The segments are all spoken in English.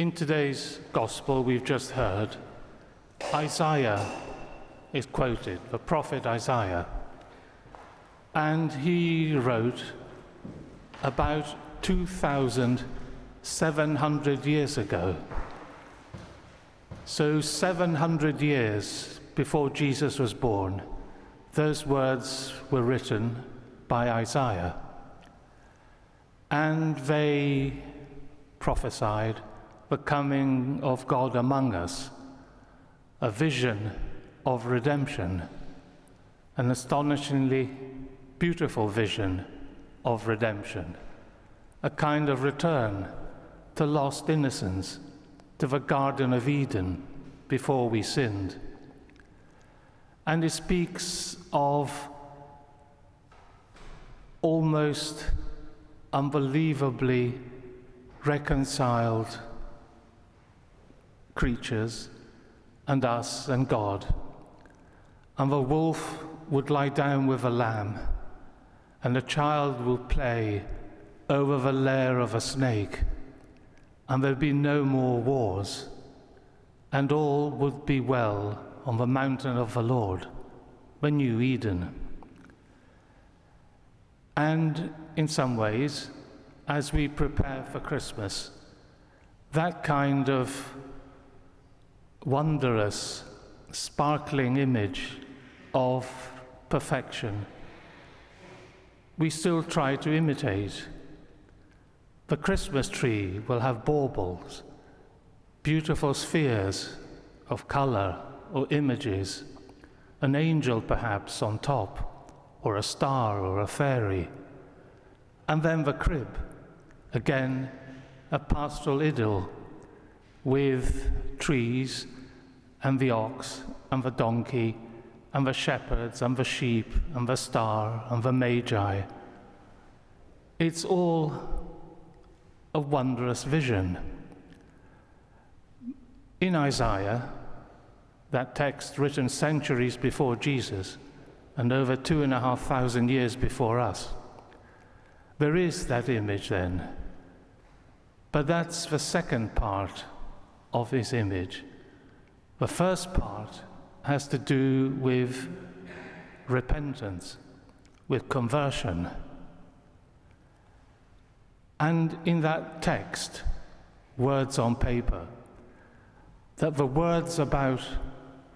In today's gospel we've just heard, Isaiah is quoted, the prophet Isaiah, and he wrote about 2,700 years ago. So 700 years before Jesus was born, those words were written by Isaiah, and they prophesied the coming of God among us, a vision of redemption, an astonishingly beautiful vision of redemption, a kind of return to lost innocence, to the Garden of Eden before we sinned. And it speaks of almost unbelievably reconciled creatures, and us and God. And the wolf would lie down with the lamb, and the child will play over the lair of a snake, and there'd be no more wars, and all would be well on the mountain of the Lord, the new Eden. And in some ways, as we prepare for Christmas, that kind of wondrous, sparkling image of perfection, we still try to imitate. The Christmas tree will have baubles, beautiful spheres of color or images, an angel perhaps on top, or a star or a fairy. And then the crib, again a pastoral idyll with trees and the ox and the donkey and the shepherds and the sheep and the star and the magi. It's all a wondrous vision. In Isaiah, that text written centuries before Jesus and over 2,500 years before us, there is that image then. But that's the second part of this image. The first part has to do with repentance, with conversion. And in that text, words on paper, that the words about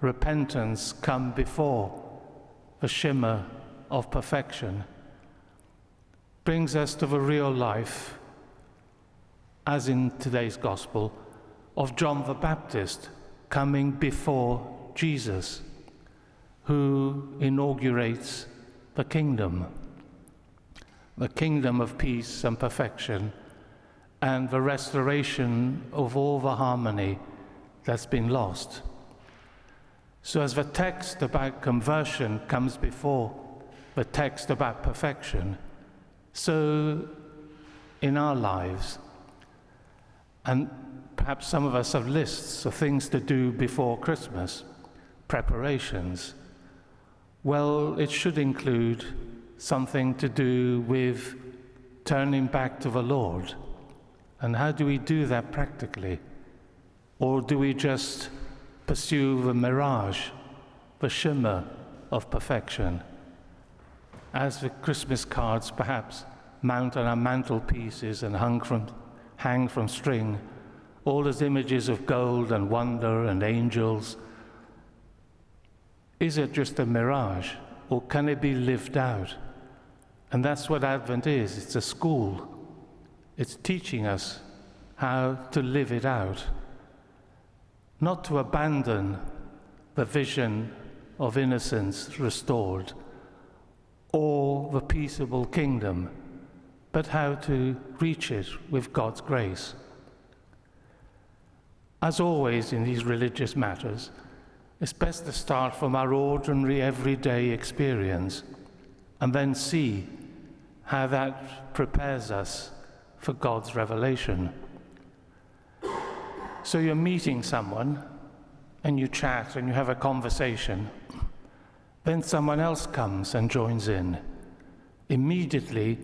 repentance come before the shimmer of perfection, brings us to the real life, as in today's gospel, of John the Baptist coming before Jesus, who inaugurates the kingdom of peace and perfection, and the restoration of all the harmony that's been lost. So as the text about conversion comes before the text about perfection, so in our lives, and perhaps some of us have lists of things to do before Christmas, preparations. Well, it should include something to do with turning back to the Lord. And how do we do that practically? Or do we just pursue the mirage, the shimmer of perfection? As the Christmas cards perhaps mount on our mantelpieces and hang from string, all those images of gold and wonder and angels. Is it just a mirage, or can it be lived out? And that's what Advent is. It's a school. It's teaching us how to live it out. Not to abandon the vision of innocence restored, or the peaceable kingdom, but how to reach it with God's grace. As always in these religious matters, it's best to start from our ordinary everyday experience and then see how that prepares us for God's revelation. So you're meeting someone and you chat and you have a conversation. Then someone else comes and joins in. Immediately,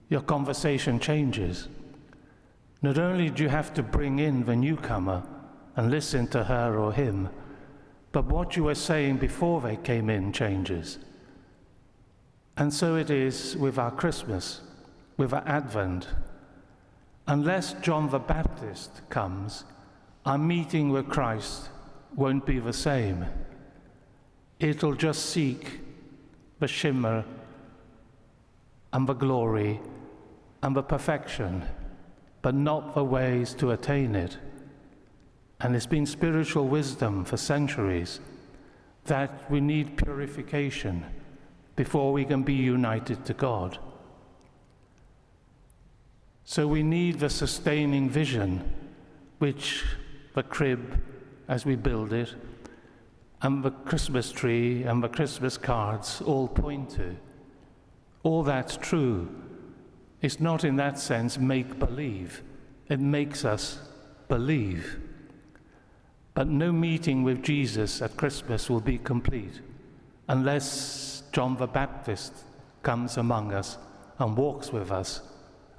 your conversation changes. Not only do you have to bring in the newcomer and listen to her or him, but what you were saying before they came in changes. And so it is with our Christmas, with our Advent. Unless John the Baptist comes, our meeting with Christ won't be the same. It'll just seek the shimmer and the glory and the perfection, but not the ways to attain it. And it's been spiritual wisdom for centuries that we need purification before we can be united to God. So we need the sustaining vision, which the crib, as we build it, and the Christmas tree and the Christmas cards all point to. All that's true. It's not in that sense make-believe. It makes us believe. But no meeting with Jesus at Christmas will be complete unless John the Baptist comes among us and walks with us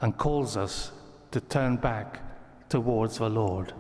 and calls us to turn back towards the Lord.